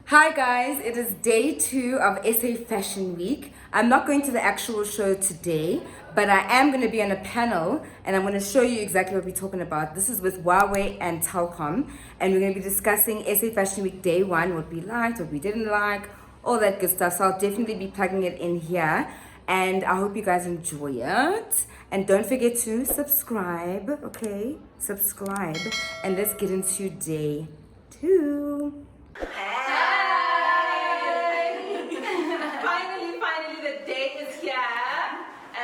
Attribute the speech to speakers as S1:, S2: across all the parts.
S1: Hi guys, it is day 2 of SA Fashion Week. I'm not going to the actual show today, but I am going to be on a panel and I'm going to show you exactly what we're talking about. This is with Huawei and Telkom, and we're going to be discussing SA Fashion Week day 1, what we liked, what we didn't like, all that good stuff. So I'll definitely be plugging it in here, and I hope you guys enjoy it. And don't forget to subscribe, okay? Subscribe, and let's get into day 2.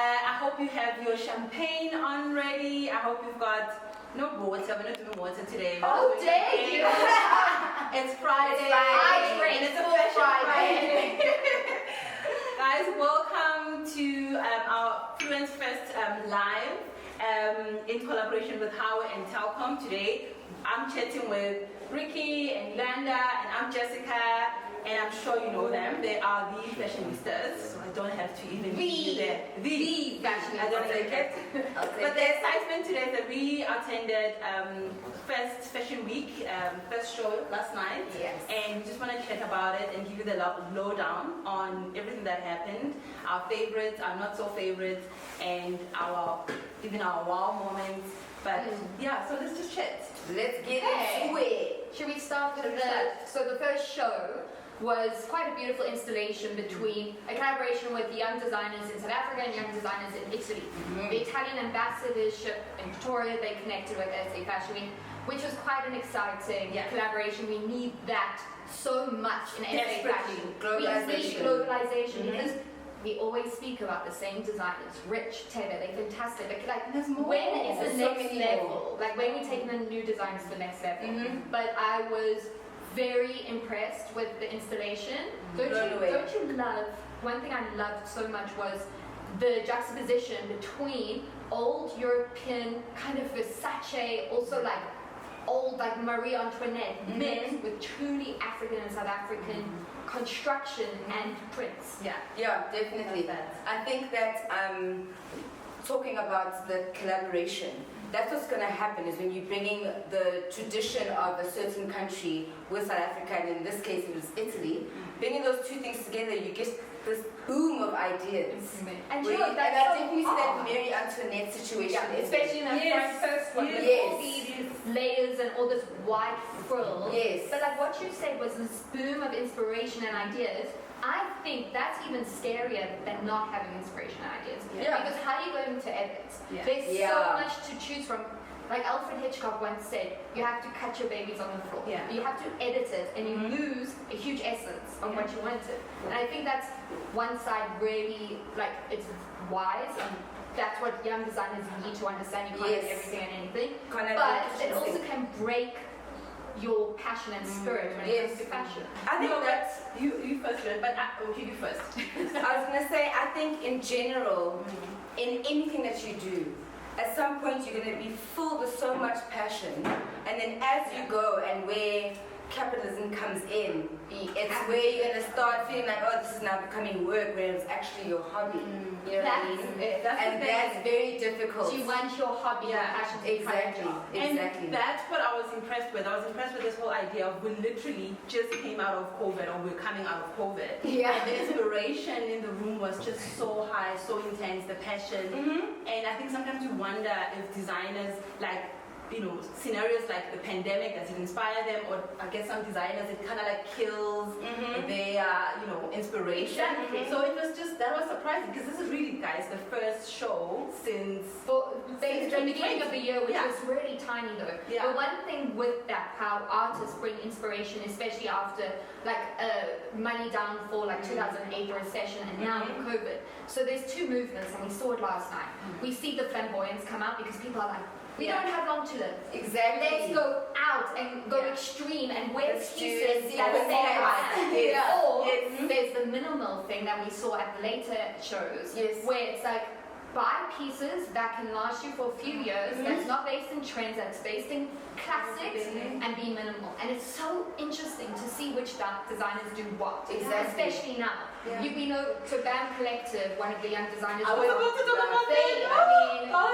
S2: I hope you have your champagne on ready. I hope you've got no water. We're not doing water today.
S3: Oh, dang!
S2: It's Friday.
S3: And
S2: it's a Fashion Friday. Guys, welcome to our Fluence Fest live in collaboration with Huawei and Telkom today. I'm chatting with Ricky and Yolanda, and I'm Jessica. And I'm sure you know them. They are the fashionistas, so I don't have to even give you the fashionistas. I don't take it. But the excitement today is that we attended first Fashion Week, first show last night.
S3: Yes.
S2: And we just want to chat about it and give you the lowdown on everything that happened, our favorites, our not so favorites, and even our wow moments. But yeah, so let's just chat.
S3: Let's get into it. Should we start with the first show was quite a beautiful installation between a collaboration with young designers in South Africa and young designers in Italy. The Italian ambassadorship in Pretoria, they connected with SA Fashion Week, which was quite an exciting collaboration. We need that so much in SA Fashion. We need globalization because we always speak about the same designers, Rich, Taylor, they're fantastic. But like,
S2: there's more.
S3: when is the next level? Like when we take the new designs to the next level. But I was very impressed with the installation. Don't you love, one thing I loved so much was the juxtaposition between old European, kind of Versace, also like old like Marie Antoinette, mixed with truly African and South African construction and prints.
S1: Yeah, definitely. I think that talking about the collaboration, that's what's going to happen is when you're bringing the tradition of a certain country with South Africa, and in this case it was Italy, bringing those two things together, you get this boom of ideas.
S3: And
S1: I definitely see that Marie Antoinette situation.
S3: Especially in the first one, with all these layers and all this white frill. But like what you said was this boom of inspiration and ideas. I think that's even scarier than not having inspiration and ideas. Because how are you going to edit? There's so much to choose from. Like Alfred Hitchcock once said, you have to cut your babies on the floor. You have to edit it and you lose a huge essence of what you wanted. And I think that's one side really, like, it's wise, and that's what young designers need to understand. You can't do everything and anything. But it also can break your passion and spirit when it comes to fashion.
S2: I think that's you first, but you first.
S1: I was going to say, I think in general, in anything that you do, at some point you're going to be filled with so much passion, and then as you go and where capitalism comes in, it's where you're going to start feeling like, oh, this is now becoming work, where it's actually your hobby. You know what I mean? That's very difficult.
S3: You want your hobby, your passion to
S1: exactly.
S2: And that's what I was impressed with. I was impressed with this whole idea of we literally just came out of COVID, or we're coming out of COVID. And the inspiration in the room was just so high, so intense, the passion. And I think sometimes you wonder if designers, like, scenarios like the pandemic, does it inspire them? Or I guess some designers, it kind of like kills their, inspiration. So it was just, that was surprising, because this is really, guys, the first show since
S3: the beginning of the year, which was really tiny though. But one thing with that, how artists bring inspiration, especially after like money down for like 2008 recession and now COVID. So there's two movements, and we saw it last night. We see the flamboyance come out because people are like, we don't have long to live.
S1: Exactly.
S3: Let's go out and go extreme and wear pieces that say Or there's the minimal thing that we saw at the later shows, where it's like, buy pieces that can last you for a few years, that's not based in trends, that's based in classics, and be minimal. And it's so interesting to see which designers do what, especially now. We know, so BAM Collective, one of the young designers,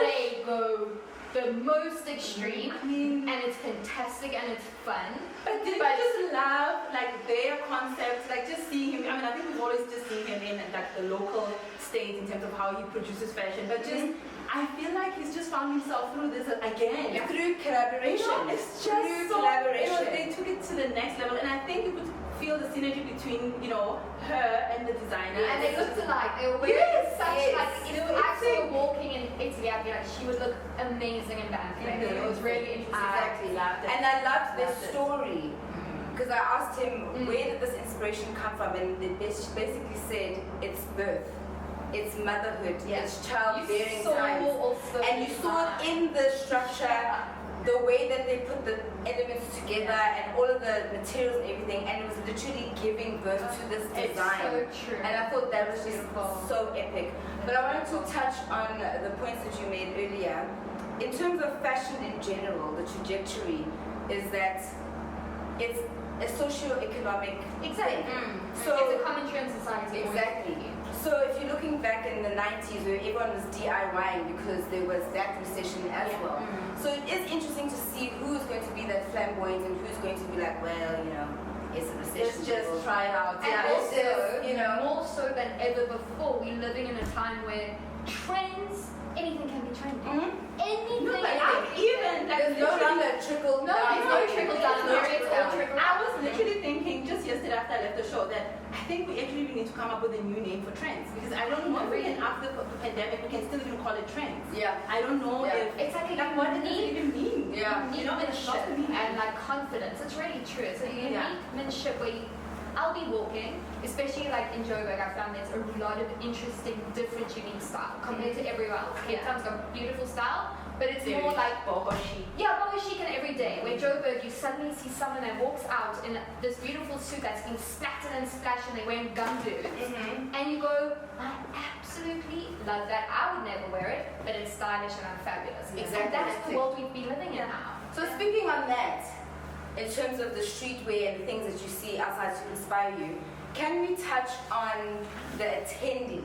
S3: they go the most extreme, and it's fantastic and it's fun.
S2: But did you just love like their concept, like just seeing him. I mean, I think we've always just seen him in like the local state in terms of how he produces fashion, but just I feel like he's just found himself through this again.
S1: Yeah. Through collaboration.
S2: You know, it's just
S1: through
S2: so,
S1: collaboration.
S2: You know, they took it to the next level, and I think you could feel the synergy between, you know, her and the designer.
S3: And they looked alike. They were wearing such like, if I saw her walking in Italy, I'd be like, she would look amazing in Bangkok. It was really interesting.
S1: Exactly. And I loved their story. Because I asked him, where did this inspiration come from? And they basically said, it's birth. It's motherhood. It's childbearing time. And you saw it in the structure, the way that they put the elements together and all of the materials and everything, and it was literally giving birth to this design.
S3: It's so true.
S1: And I thought that was just so epic. But I wanted to touch on the points that you made earlier. In terms of fashion in general, the trajectory is that it's a socio-economic thing.
S3: So it's a commentary on society.
S1: Exactly. So if you're looking back in the 90s where everyone was DIYing because there was that recession as well. So it is interesting to see who's going to be that flamboyant and who's going to be like, well, you know, it's a recession.
S2: Let's just try it out.
S3: And also, you know, more so than ever before, we're living in a time where trends, anything can be trendy. Anything.
S2: No, but even like
S1: there's no longer trickle down.
S3: There's no trickle down. It's all trickle down.
S2: I was literally thinking just yesterday after I left the show that I think we actually need to come up with a new name for trends, because I don't know if we can, after the pandemic, we can still even call it trends.
S1: Yeah.
S2: I don't know if
S3: it's like
S2: what does it even mean?
S1: Yeah.
S2: You know, it's not
S3: Uniquemanship and like confidence. It's really true. It's a uniquemanship where I'll be walking, especially like in Joburg, I found there's a lot of interesting, different, unique style compared to everywhere else. Cape Town's got beautiful style, but it's more like
S2: boho chic.
S3: Yeah, boho chic and everyday. Where Joburg, you suddenly see someone that walks out in this beautiful suit that's been splattered and splashed, and they're wearing gum boots, and you go, I absolutely love that. I would never wear it, but it's stylish and I'm fabulous.
S1: Exactly.
S3: And that's the world we've been living in now.
S1: So speaking on that, in terms of the streetwear and the things that you see outside to inspire you, can we touch on the attendees?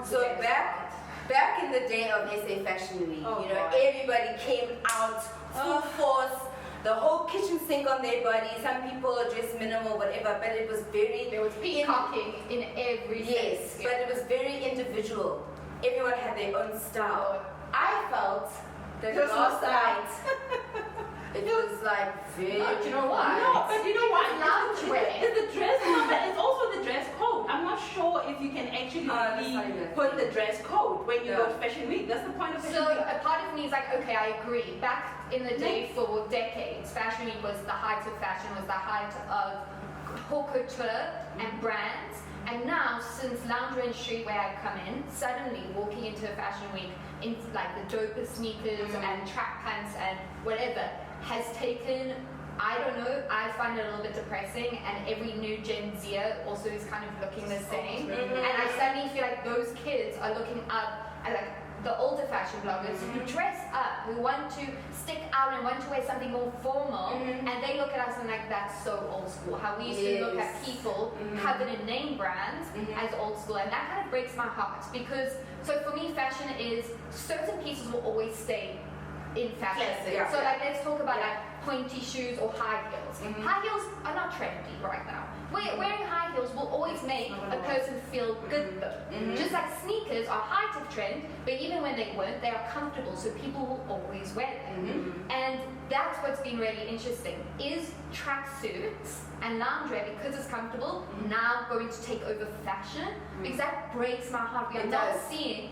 S1: So back in the day of SA Fashion Week, everybody came out full force, the whole kitchen sink on their body. Some people are dressed minimal, whatever, but it was very...
S3: There was peacocking in every
S1: Yes, but it was very individual. Everyone had their own style. I felt that last night... It was like very...
S3: you know what?
S2: No, but you know what?
S3: Loungewear.
S2: It's the dress code, but it's also the dress code. I'm not sure if you can actually put the dress code when you go to Fashion Week. That's the point of Fashion Week.
S3: So a part of me is like, okay, I agree. Back in the day for decades, Fashion Week was the height of fashion, was the height of haute couture and brands. And now, since loungewear and streetwear have come in, suddenly walking into a Fashion Week, into like the dopest sneakers and track pants and whatever, has taken, I don't know, I find it a little bit depressing, and every new Gen Z also is kind of looking the same. And I suddenly feel like those kids are looking up at like the older fashion bloggers who dress up, who want to stick out and want to wear something more formal, and they look at us and like, that's so old school. How we used to look at people covered in name brands as old school, and that kind of breaks my heart, because, so for me, fashion is, certain pieces will always stay in fashion. So like, let's talk about like pointy shoes or high heels. High heels are not trendy right now. Wearing high heels will always make a person feel good though. Just like sneakers are height of trend, but even when they weren't, they are comfortable, so people will always wear them. And that's what's been really interesting, is tracksuits and loungewear, because it's comfortable, now going to take over fashion, because that breaks my heart. We are not seeing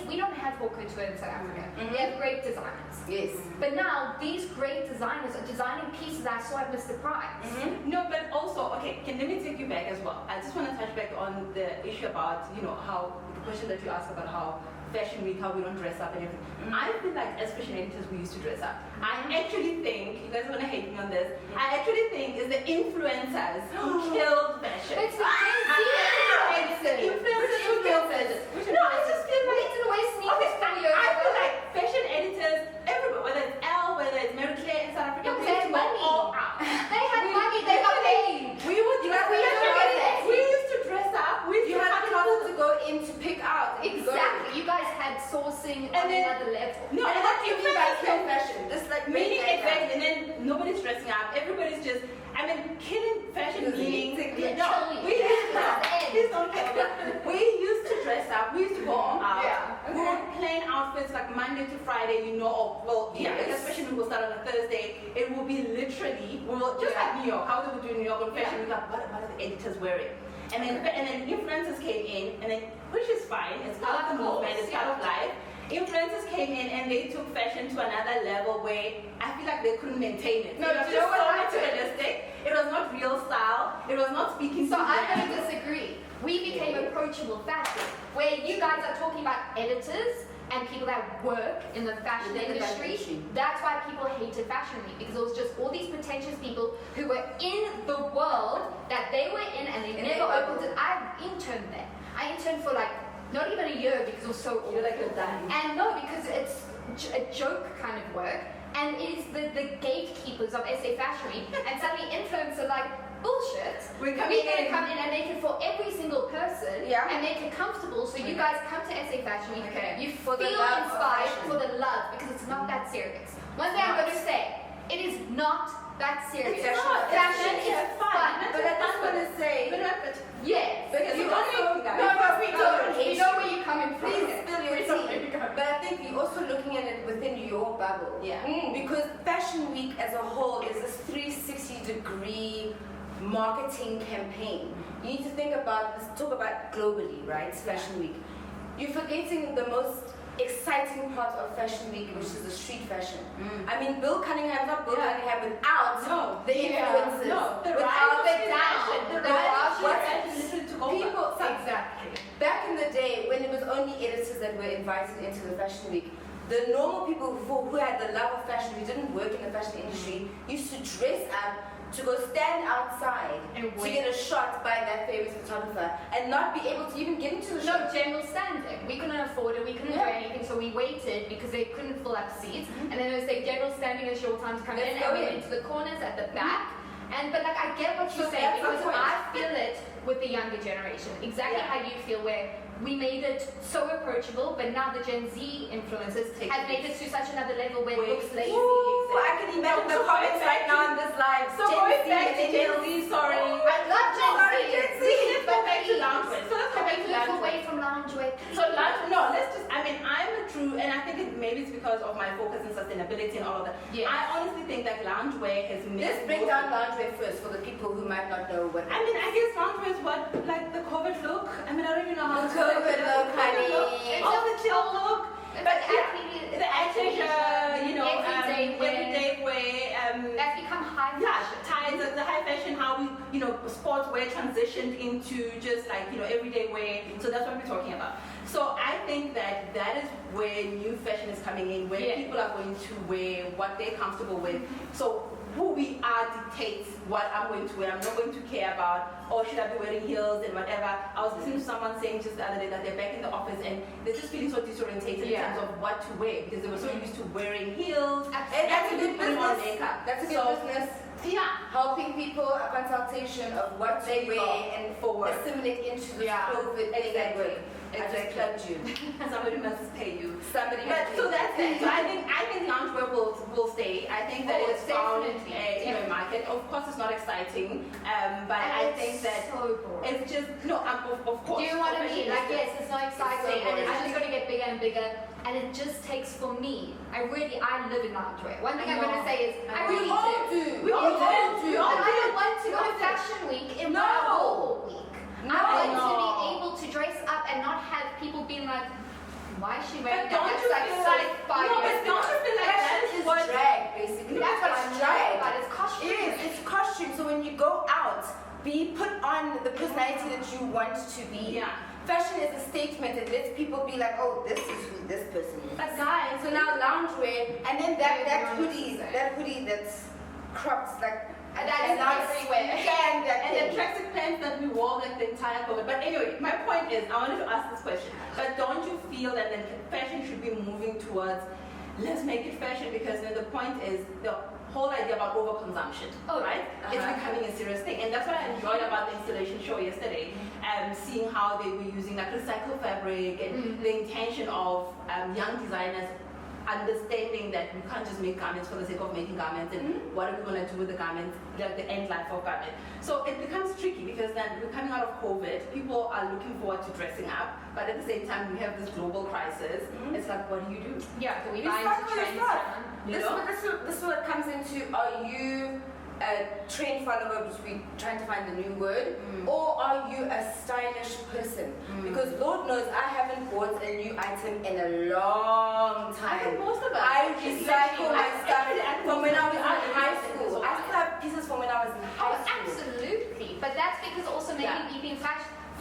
S3: we don't have haute couture in South Africa. We have great designers.
S1: Yes.
S3: But now these great designers are designing pieces I saw at Mr. Price.
S2: No, but also, okay, let me take you back as well. I just want to touch back on the issue about, you know, how, the question that you asked about how Fashion Week, how we don't dress up and everything. I feel like as fashion editors we used to dress up. I actually think, you guys are gonna hate me on this, I actually think it's the influencers who killed fashion.
S3: It's the influencers.
S2: Influencers who killed fashion. No, I just feel like I feel like fashion editors everywhere, whether it's Elle, whether it's Mary Claire in South Africa,
S3: they had money.
S2: all out.
S3: They had money, they got paid.
S2: We used to dress up.
S1: You had clothes to go in to pick out.
S3: Exactly. You guys had sourcing on another level.
S2: No,
S1: and what do you mean by kill fashion? Just like
S2: meaning exactly, and then nobody's dressing up. Everybody's just, I mean, killing fashion meaning
S3: Literally.
S2: we used to please don't get me. We used to dress up. We used to go all out. We wore plain outfits like Monday to Friday. Especially when we start on a Thursday, it will be literally just like New York. How they would do in New York on Fashion Week. Like, what are the editors wearing? And then influencers came in, and then which is fine. It's part of the movement. It's part of life. Influencers came in and they took fashion to another level where I feel like they couldn't maintain it.
S3: No,
S2: it was just so materialistic. It was not real style. It was not speaking to
S3: So I'm
S2: brands.
S3: going to disagree. We became approachable fashion, where you guys are talking about editors and people that work in the fashion industry. That's why people hated Fashion Week, because it was just all these pretentious people who were in the world that they were in and they never opened it. I interned there. I interned for like not even a year because it was so awful.
S1: You're like a dying.
S3: And no, because it's a joke kind of work, and it is the gatekeepers of SA Fashion Week, and suddenly influencers are like, bullshit. We're going to come in and make it for every single person and make it comfortable so you guys come to SA Fashion Week, you feel inspired for the love, because it's not that serious. One thing I'm going to say, it is not that serious.
S2: It's not.
S3: Fashion is fun.
S1: But I just want to say,
S3: yes.
S1: because
S3: You
S1: you
S3: also,
S1: also,
S3: we know where you're coming from.
S1: please spill your tea. But I think you're also looking at it within your bubble. Because Fashion Week as a whole is this 360-degree marketing campaign. You need to think about, let's talk about globally, right? It's Fashion Week. You're forgetting the most exciting part of Fashion Week, which is the street fashion. I mean, Bill Cunningham's not Bill Cunningham without the influences, without the fashion, people.
S3: Exactly.
S1: Back in the day, when it was only editors that were invited into the Fashion Week, the normal people who had the love of fashion, who didn't work in the fashion industry, used to dress up to go stand outside
S3: and
S1: to get a shot by that famous photographer and not be able to even get into the shot.
S3: No, general standing. We couldn't afford it, we couldn't do anything, so we waited because they couldn't fill up seats. And then it was like, general standing is your time to come in, and we went to the corners at the back. But like, I get what you're saying, because I feel it with the younger generation. Exactly how you feel, where we made it so approachable, but now the Gen Z influencers have made it to such another level where it looks lazy.
S1: I can imagine the comments right now on this live.
S2: So going back to Gen Z, sorry.
S3: I love Gen Z.
S2: Let's go back to loungewear. So let's go back to
S3: Move
S2: loungewear.
S3: away from loungewear.
S2: So I'm a true, and I think maybe it's because of my focus on sustainability and all of that. I honestly think that loungewear has made.
S1: Let's break down loungewear first for the people who might not know what.
S2: I mean, I guess loungewear is what, like the COVID look. I mean, I don't even know how to
S1: COVID look, honey.
S2: Oh, the chill look. But
S3: the
S2: athleisure, everyday wear.
S3: That's become high fashion.
S2: The high fashion, how we, sportswear transitioned into just like, everyday wear. So that's what we're talking about. So I think that is where new fashion is coming in, where people are going to wear what they're comfortable with. So who we are dictates what I'm going to wear. I'm not going to care about, should I be wearing heels and whatever. I was listening to someone saying just the other day that they're back in the office and they're just feeling so disorientated in terms of what to wear, because they were so used to wearing heels.
S1: And that's a good business.
S2: Makeup.
S1: That's a good business. Helping people, a consultation of what they wear and assimilate into the COVID. Exactly. I just plugged you.
S2: Somebody must pay you.
S1: So
S2: that's it. So I think loungewear will stay. I think that it's found a market. Of course, it's not exciting, but I think that it's just of course.
S3: Do you want to mean like, yes, it's not exciting, and it's just going to get bigger and bigger, and it just takes, for me, I live in loungewear. One thing I'm going to say is I really do.
S2: We all do.
S3: I don't want to go to Fashion Week in my whole week. I want to be able to dress up and not have people being like, why is she wearing that? That's like
S2: don't you feel like that is what
S1: drag, basically?
S3: That's what I'm drag about. It's costume.
S1: It's costume. So when you go out, put on the personality that you want to be. Fashion is a statement. It lets people be like, oh, this is who this person is.
S2: But guys,
S1: so now loungewear, and then that hoodie that's cropped like.
S3: And that is everywhere.
S2: And the tracksuit pants that we wore like the entire COVID. But anyway, my point is, I wanted to ask this question. But don't you feel that then fashion should be moving towards, let's make it fashion? Because then the point is, the whole idea about overconsumption, right? It's becoming a serious thing. And that's what I enjoyed about the installation show yesterday, seeing how they were using like recycled fabric and the intention of young designers understanding that we can't just make garments for the sake of making garments, and what are we going to do with the garments, like the end life of garment. So it becomes tricky because then we're coming out of COVID, people are looking forward to dressing up, but at the same time we have this global crisis. It's like, what do you do?
S3: Yeah, do we
S1: You
S3: buy
S1: start
S3: into
S1: for
S3: trends?
S1: yourself.
S2: You
S1: This
S2: know?
S1: is what it comes into. Are you a trend follower, which we're trying to find the new word, or are you a stylish person? Because Lord knows I haven't bought a new item in a long time.
S2: I think most of us.
S1: I recycle my stuff from when I was in high
S2: Exactly.
S1: school. I still have pieces from when I was in
S3: Oh,
S1: high school.
S3: absolutely. But that's because also maybe
S2: Yeah.
S3: we've been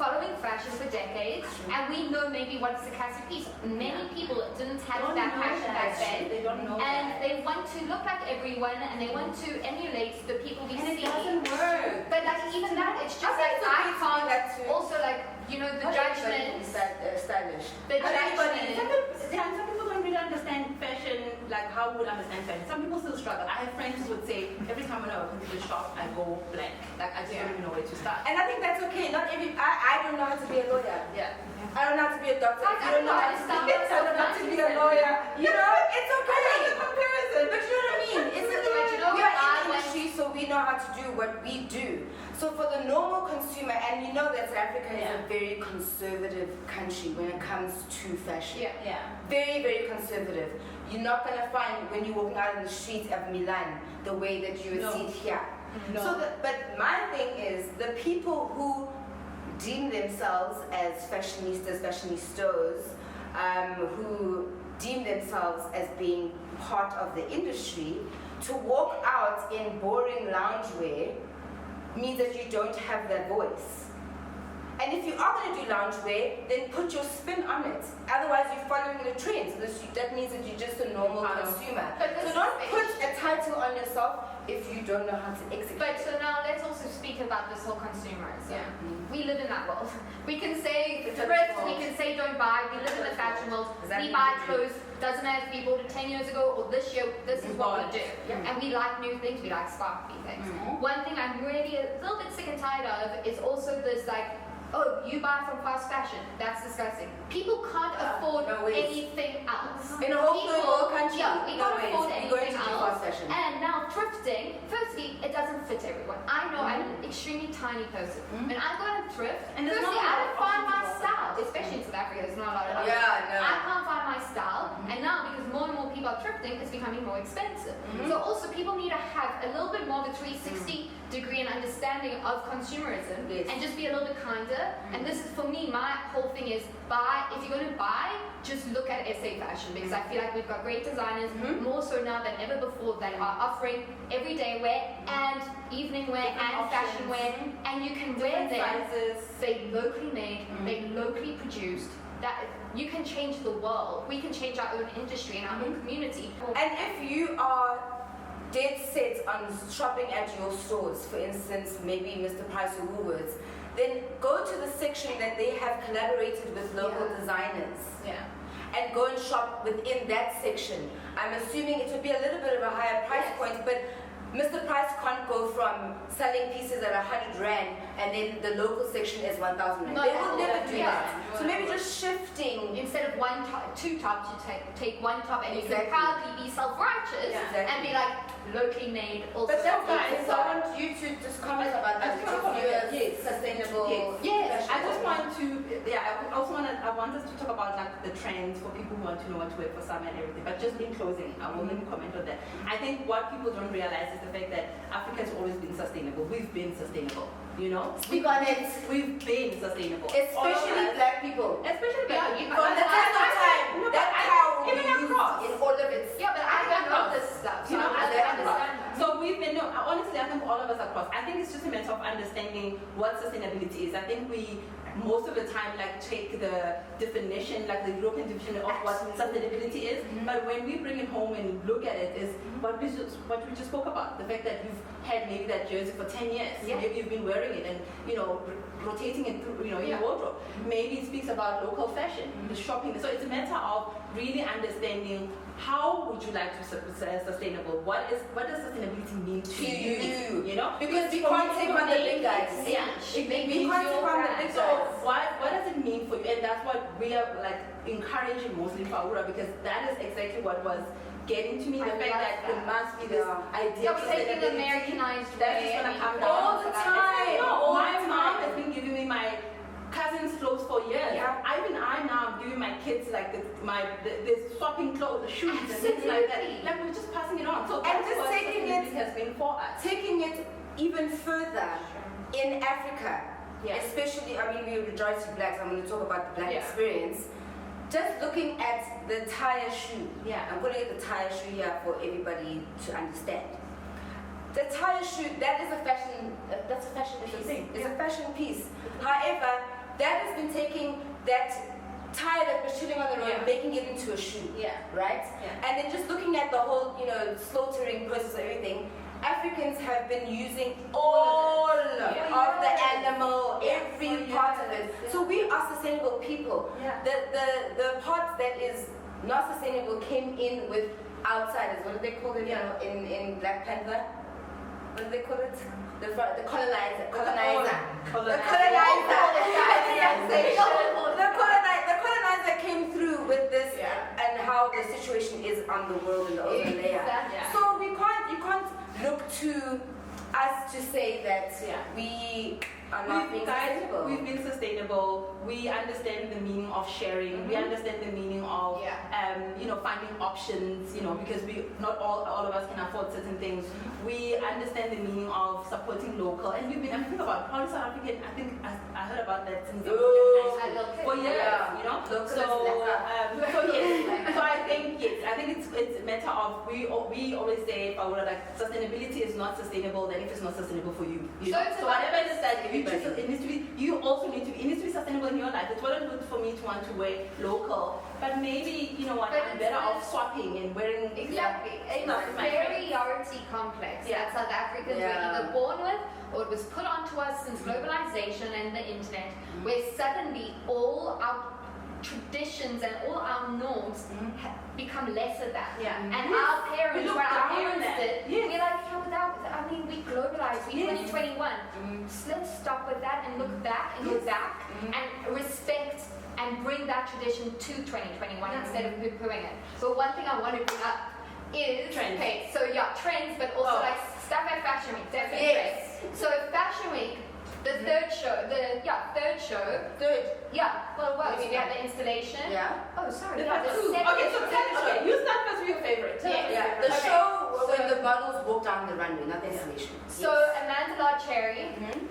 S3: following fashion for decades, and we know maybe what's the classic piece. Many people didn't have
S2: Don't
S3: that
S2: know
S3: fashion back
S2: that.
S3: then,
S2: They don't know
S3: and
S2: that.
S3: they want to look like everyone, and they want to emulate the people we
S1: And
S3: see.
S1: it doesn't work.
S3: But like even that, it's just
S1: I think
S3: like
S1: it's okay to do
S3: I
S1: that
S3: can't.
S1: too.
S3: Also like the
S1: Not everybody
S3: judgment.
S1: is stylish.
S3: The
S2: But everybody,
S3: judgment.
S2: some people don't really understand fashion, like how would understand fashion. Some people still struggle. I have friends who would say, every time when I open the shop, I go blank. Like I just don't even know where to start.
S1: And I think that's okay. Not every. I don't know how to be a lawyer.
S2: Yeah.
S1: I don't know how to be a doctor.
S3: I
S1: You don't know how to
S3: understand
S1: be,
S3: myself,
S1: I don't know how to be a
S3: not
S1: lawyer. You know, it's okay.
S2: I love the comparison.
S1: But you know what I mean? It's
S3: But you know
S1: we
S3: what
S1: are in
S3: I
S1: the
S3: went-
S1: industry, so we know how to do what we do. So for the normal consumer, and you know that South Africa is a very conservative country when it comes to fashion.
S3: Yeah.
S2: Yeah.
S1: Very, very conservative. You're not gonna find when you're walking out in the streets of Milan the way that you would
S2: No.
S1: see it here.
S2: No.
S1: So, but my thing is the people who deem themselves as fashionistas, who deem themselves as being part of the industry, to walk out in boring loungewear means that you don't have that voice. And if you are going to do loungewear, then put your spin on it. Otherwise, you're following the trends. That means that you're just a normal consumer.
S3: But
S1: So
S3: this
S1: don't
S3: is-
S1: put a title on yourself if you don't know how to execute.
S3: But so now let's also speak about this whole consumerism.
S2: Yeah.
S3: We live in that world. We can say
S1: It's a
S3: thrift,
S1: world.
S3: we can say don't buy, we live in the fashion world.
S1: Exactly.
S3: We buy clothes, doesn't matter if we bought it 10 years ago or this year, this is what we do.
S1: Yeah.
S3: And we like new things, we like sparkly things. One thing I'm really a little bit sick and tired of is also this like, oh, you buy from fast fashion, that's disgusting. People can't afford
S1: no ways.
S3: anything else.
S1: In a whole third world country,
S3: Yeah, we
S1: no
S3: can't
S1: ways.
S3: afford
S1: You're going
S3: anything
S1: to do
S3: else.
S1: fast fashion.
S3: And now thrifting, firstly, it doesn't fit everyone. I know I'm an extremely tiny person. When I go and thrift,
S2: And there's
S3: firstly,
S2: not a
S3: I
S2: lot
S3: don't
S2: of
S3: find my
S2: options
S3: style, especially in South Africa, there's not a lot of options.
S1: Yeah, no.
S3: I can't find my style, and now because more and more people are thrifting, it's becoming more expensive. So also people need to have a little bit more of a 360 degree and understanding of consumerism
S1: Yes.
S3: and just be a little bit kinder. And this is for me, my whole thing is buy, if you're going to buy, just look at SA Fashion because I feel like we've got great designers, more so now than ever before, that are offering everyday wear and evening wear
S2: Different
S3: and fashion wear,
S2: options.
S3: and you can wear them.
S2: Sizes.
S3: They locally made, they locally produced. That you can change the world. We can change our own industry and our own community.
S1: And if you are dead set on shopping at your stores, for instance, maybe Mr. Price or Woolworths, then go to the section that they have collaborated with local designers.
S2: Yeah.
S1: And go and shop within that section. I'm assuming it would be a little bit of a higher price point, but Mr. Price can't go from selling pieces at 100 Rand and then the local section is 1,000 Rand.
S3: Not
S1: They
S3: at
S1: will
S3: all.
S1: never do
S3: Yeah.
S1: that. So maybe just shifting.
S3: Instead of two tops, you take one top and you
S1: Exactly.
S3: can proudly be self-righteous
S2: Yeah.
S1: Exactly.
S3: and be like locally made. Also
S1: But that's
S3: something.
S1: fine. So I want you to just comment about that.
S2: I just wanna
S1: Because you're
S2: comment,
S1: a
S2: yes.
S1: sustainable.
S3: Yes.
S2: I just want to, I want us to talk about like the trends for people who want to know what to wear for summer and everything. But just in closing, I will maybe comment on that. I think what people don't realize is the fact that Africa has always been sustainable. We've been sustainable, you know?
S1: Speak on it.
S2: We've been sustainable. All of
S1: Especially
S2: us.
S1: black people.
S2: Especially black people.
S1: From the test of time,
S2: No, but
S1: that cow will
S2: even
S1: be used
S2: across.
S1: in all of its.
S3: Yeah, but I don't know this stuff. So
S2: You know,
S3: I
S1: they
S3: don't
S1: have
S3: understand that.
S2: So we've been, no, honestly, I think all of us across, I think it's just a matter of understanding what sustainability is. I think we, most of the time, like take the definition, like the European definition of what sustainability is, but when we bring it home and look at it, is what we just spoke about. The fact that you've had maybe that jersey for 10 years,
S3: Yeah.
S2: maybe you've been wearing it and, you know, rotating it through, you know, in your wardrobe. Maybe it speaks about local fashion, the shopping. So it's a matter of really understanding how would you like to sustainable? What does sustainability mean to you? You know,
S1: Because we can't take on the big guys.
S2: Yeah,
S1: We can't take on the big
S2: so
S1: guys.
S2: what does it mean for you? And that's that's what we are like encouraging mostly Fouura, because that is exactly what was getting to me, the fact that there must be this idea of
S3: taking the Americanized
S2: that's
S3: way.
S2: just gonna come
S1: all
S2: down.
S1: the time.
S2: No, my mom has been giving me my cousin's clothes for years.
S1: Yeah.
S2: I now am giving my kids like the swapping clothes, the shoes and things like that. Like we're just passing it on. So
S1: And
S2: that's
S1: just
S2: what
S1: taking
S2: sustainability
S1: it-
S2: has been for us.
S1: Taking it even further in Africa,
S2: Yeah.
S1: especially, I mean, we're majority blacks, I'm going to talk about the black
S2: Yeah.
S1: experience. Just looking at the tire shoe,
S2: Yeah.
S1: I'm putting the tire shoe here for everybody to understand. The tire shoe, that is a fashion, that's a fashion
S2: It's a
S1: piece.
S2: thing,
S1: It's
S2: yeah.
S1: a fashion piece. However, that has been taking that tire that was chilling on the road,
S2: Yeah.
S1: making it into a shoe.
S2: Yeah.
S1: Right?
S2: Yeah.
S1: And then just looking at the whole, slaughtering process of everything, Africans have been using all of the animal, every part of it. So we are sustainable people.
S2: Yeah.
S1: The part that is not sustainable came in with outsiders. What do they call it in Black Panther? What do they call it? The colonizer. The colonizer. The colonizer came through with this and how the situation is on the world in the ozone layer.
S3: Exactly.
S1: So you can't look to us to say that we are not being sustainable.
S2: We've been sustainable. We understand the meaning of sharing. We understand the meaning of finding options. Because not all of us can afford certain things. We understand the meaning of supporting local, and we've been. I'm thinking about proud South African. I think I heard about that since I was in high school. For years,
S1: Local
S2: So I think it's a matter of we always say like sustainability is not sustainable. Then if it's not sustainable for you, so whatever it is that it needs to be. You also need to be. It needs to be sustainable in your life. It's well and good for me to want to wear local, but maybe I'm better off swapping and wearing
S3: Exactly. It's
S2: stuff
S3: a
S2: with my friends.
S3: inferiority complex
S2: Yeah.
S3: that South Africans were either born with or it was put onto us since globalization and the internet, where suddenly all our traditions and all our norms have become lesser than.
S2: Yeah.
S3: And
S2: Yes.
S3: our parents,
S2: We look
S3: when our
S2: down on
S3: parents
S2: that.
S3: did,
S2: Yes.
S3: we're like, we globalized, we're
S2: Yes.
S3: 2021. So let's stop with that and look back and look back and respect and bring that tradition to 2021 instead of poo-pooing it. But one thing I want to bring up is
S2: Trends.
S3: okay, so trends, but also like stuff at Fashion Week, definitely
S1: Yes.
S3: trends. So Fashion Week, the third show, well, we had the installation.
S1: Yeah.
S3: Oh, sorry.
S2: The
S3: Yeah, the
S2: two.
S3: second
S2: Okay, so
S3: show.
S2: you start first with your favorite. Tell us
S3: Yeah.
S2: your
S1: The
S2: favorite.
S1: show when
S3: So-
S1: the models walk down the runway, not the installation.
S3: So Amanda Cherry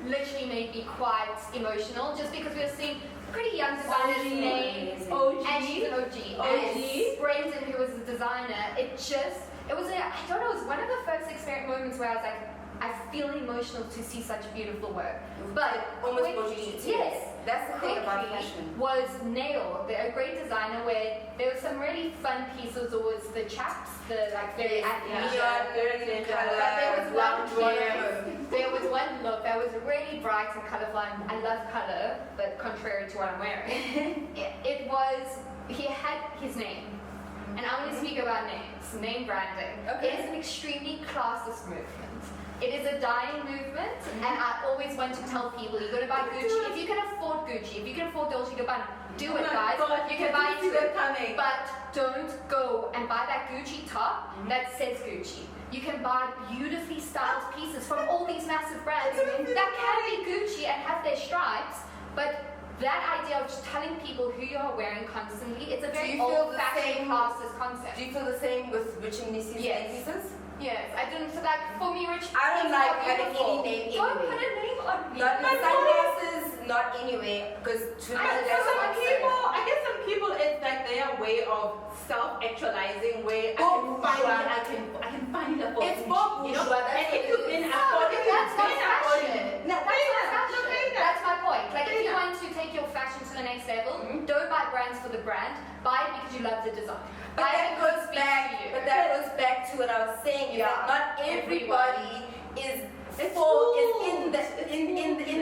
S3: literally made me quite emotional just because we were seeing pretty young designers' names.
S2: OG.
S3: And she's an OG.
S2: OG.
S3: And Brendan, who was the designer, it was one of the first moments where I was like, I feel emotional to see such beautiful work. But
S1: Almost brought
S3: quickly-
S1: you to tears.
S3: yes,
S1: That's the thing about
S3: quickly
S1: fashion.
S3: was Nail, a great designer where there were some really fun pieces. There was the chaps, the like very athleisure.
S1: Neon color,
S3: But there was one
S1: loungewear.
S3: there was one look that was really bright and colorful. I love color, but contrary to what I'm wearing, he had his name. And I want to speak about names, name branding.
S1: Okay.
S3: It is an extremely classist movement. It is a dying movement, and I always want to tell people, you got to buy Gucci. If you can afford Gucci, if you can afford Dolce & Gabbana, do it, guys. You can buy it, but don't go and buy that Gucci top that says Gucci. You can buy beautifully styled pieces from all these massive brands that can be Gucci and have their stripes, but that idea of just telling people who you are wearing constantly, it's a very
S1: you feel the
S3: old-fashioned
S1: same-
S3: classist concept.
S1: Do you feel the same with Rich and Nissy's pieces?
S3: Yes, I didn't. So like for me, Rich.
S1: I don't
S3: is
S1: like
S3: not
S1: having
S3: beautiful.
S1: any name
S3: Don't
S1: anyway.
S3: put a name on me.
S1: Not in sunglasses, not anywhere, because to me that's
S2: I guess some people, it's like their way of self-actualizing, where I can finally afford
S1: It's
S2: Gucci,
S1: bourgeois,
S2: and if you've been
S3: No,
S2: affording,
S3: that's not fashion.
S2: That's
S3: That's my point. Like if you want to take your fashion to the next level, don't buy brands for the brand. Buy it because you love the design.
S1: But
S3: Buy it
S1: that
S3: because
S1: goes
S3: it speaks
S1: back.
S3: to you.
S1: But that goes back to what I was saying. Is that not everybody is in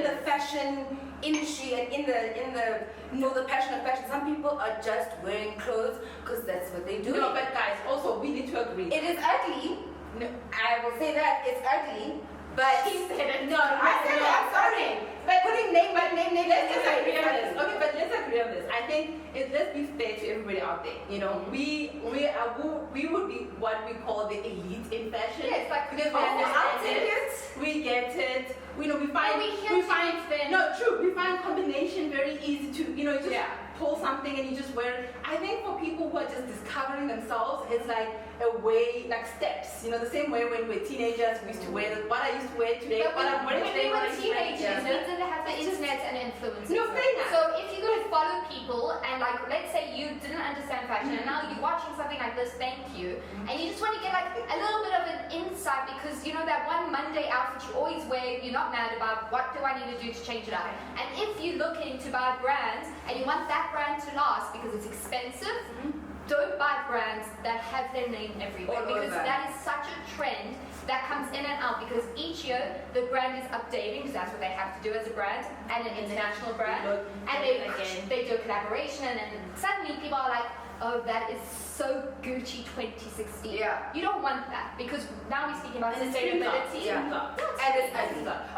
S1: the fashion industry and in the passion of fashion. Some people are just wearing clothes because that's what they do.
S2: No, but guys, also we need to agree.
S1: It is ugly. No, I will say that it's ugly. But
S3: She said it.
S1: no, I said it. I'm sorry. But putting name.
S2: Let's agree on this. Okay, but let's agree on this. I think out there. You know, we would be what we call the elite in fashion.
S3: Yes, like
S2: because we understand it, we get it. We find we find combination very easy to you just pull something and you just wear it. I think for people who are just discovering themselves, it's like a way, like steps. You know, the same way when we're teenagers, we used to wear what I used to wear today.
S3: But
S2: what I'm wearing
S3: when
S2: today.
S3: we were teenagers, we didn't have the internet and influence.
S2: No,
S3: so if you're going to follow people and like, let's say you didn't understand fashion and now you're watching something like this, thank you, and you just want to get like a little bit of an insight because you know that one Monday outfit you always wear, you're not mad about what do I need to do to change it up. And if you're looking to buy brands and you want that brand to last because it's expensive, don't buy brands that have their name everywhere because that is such a trend that comes in and out because each year the brand is updating because that's what they have to do as a brand and an international brand and they do a collaboration and then suddenly people are like, oh, that is so Gucci 2016.
S2: Yeah.
S3: You don't want that because now we're speaking about sustainability.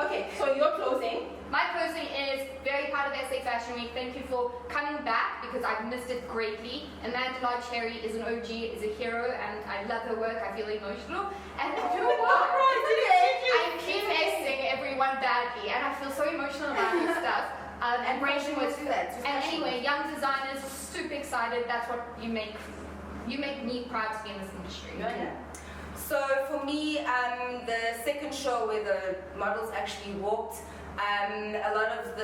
S2: Okay, so your closing.
S3: My closing is very proud of SA Fashion Week. Thank you for coming back because I've missed it greatly. Amanda Cherry is an OG, is a hero, and I love her work. I feel emotional. And you know what? I keep messing everyone badly, and I feel so emotional about this stuff. And Rachel was do that. And anyway, young designers, super excited. That's what you make me proud to be in this industry.
S2: Yeah.
S1: So for me, the second show where the models actually walked, a lot of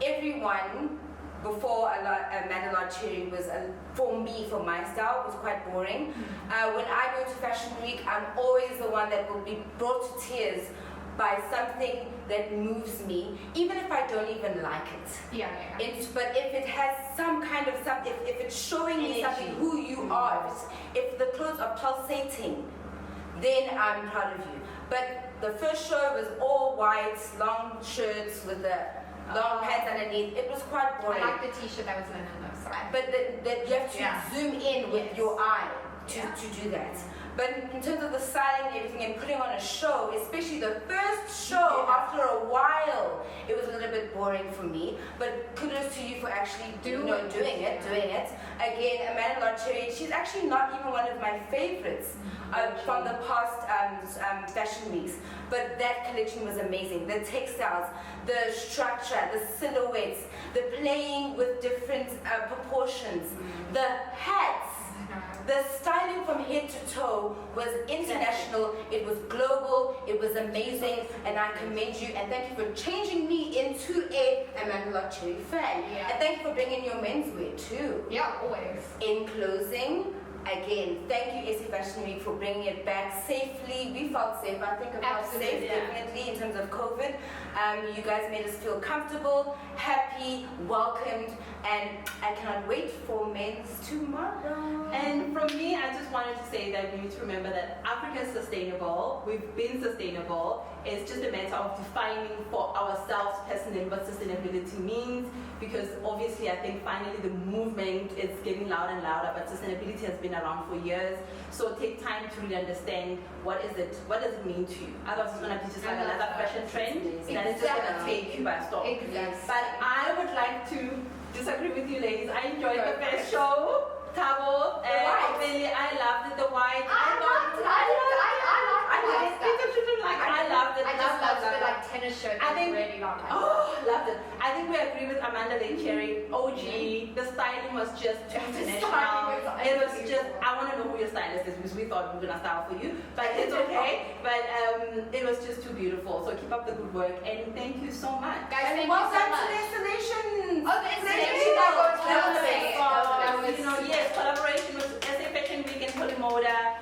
S1: everyone before Amanda Cherry was, for me, for my style, was quite boring. When I go to Fashion Week, I'm always the one that will be brought to tears by something that moves me, even if I don't even like it. But if it has some kind of something, if it's showing me something, who you are, if the clothes are pulsating, then I'm proud of you. But the first show was all white, long shirts with the long pants underneath. It was quite boring.
S3: I like the t-shirt that was linen though, sorry.
S1: But that you have to zoom in with your eye to do that. But in terms of the styling and everything and putting on a show, especially the first show, after a while, it was a little bit boring for me. But kudos to you for actually doing it. Again, Amanda Cherry, she's actually not even one of my favorites from the past fashion weeks. But that collection was amazing. The textiles, the structure, the silhouettes, the playing with different proportions, the hats. The styling from head to toe was international, it was global, it was amazing, and I commend you and thank you for changing me into a Amanda Cherry fan. And thank you for bringing your menswear too.
S3: Yeah, always.
S1: In closing, again, thank you SA Fashion Week for bringing it back safely. We felt safe. I think I felt safe definitely in terms of COVID. You guys made us feel comfortable, happy, welcomed, and I cannot wait for men's tomorrow.
S2: And from me, I just wanted to say that we need to remember that Africa is sustainable. We've been sustainable. It's just a matter of defining for ourselves personally what sustainability means, because obviously I think finally the movement is getting louder and louder, but sustainability has been around for years. So take time to really understand what does it mean to you. Otherwise it's going to be just like another fashion trend that is just going to take you by storm. But I would like to disagree with you ladies. I enjoyed the first show. Tabo, really, I loved it. The white.
S3: I loved it.
S2: I loved it.
S3: I just loved the like tennis shirt.
S2: I think
S3: really loved it.
S2: Loved it. I think we agree with Amanda Cherry, OG. The styling was just too international. It was just, I want to know who your stylist is because we thought we were gonna style for you, but it's okay. But it was just too beautiful. So keep up the good work and thank you so much.
S3: Guys, thank
S1: well
S3: you so
S1: done
S3: much.
S1: to the installations.
S3: Oh, the installation
S2: Yes, collaboration with SA Fashion Week and Polymoda.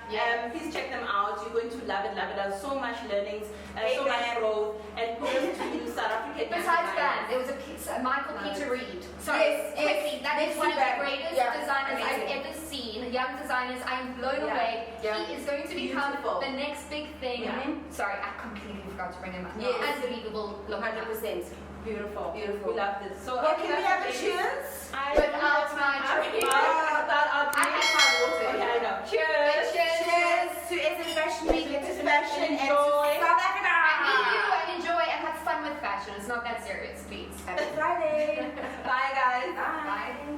S2: Please check them out. You're going to love it. There's so much learnings, so much growth, and kudos to you, South African.
S3: Besides that, there was a Michael Peter Reed. Sorry, quickly, that is one of the greatest designers I've ever seen. Young designers, I'm blown away. He is going to become the next big thing. Sorry, I completely forgot to bring him up. Unbelievable look.
S1: 100%.
S2: Beautiful.
S1: Beautiful.
S2: We loved it. So
S1: well, can we have a cheers?
S3: Without my drink.
S2: I
S3: had my water.
S2: Okay, I know. Cheers.
S1: Cheers to SA Fashion Week and to fashion and to
S2: Enjoy.
S1: South Africa.
S3: And enjoy and have fun with fashion. It's not that serious, please.
S1: Happy Friday.
S2: Bye, guys.
S1: Bye.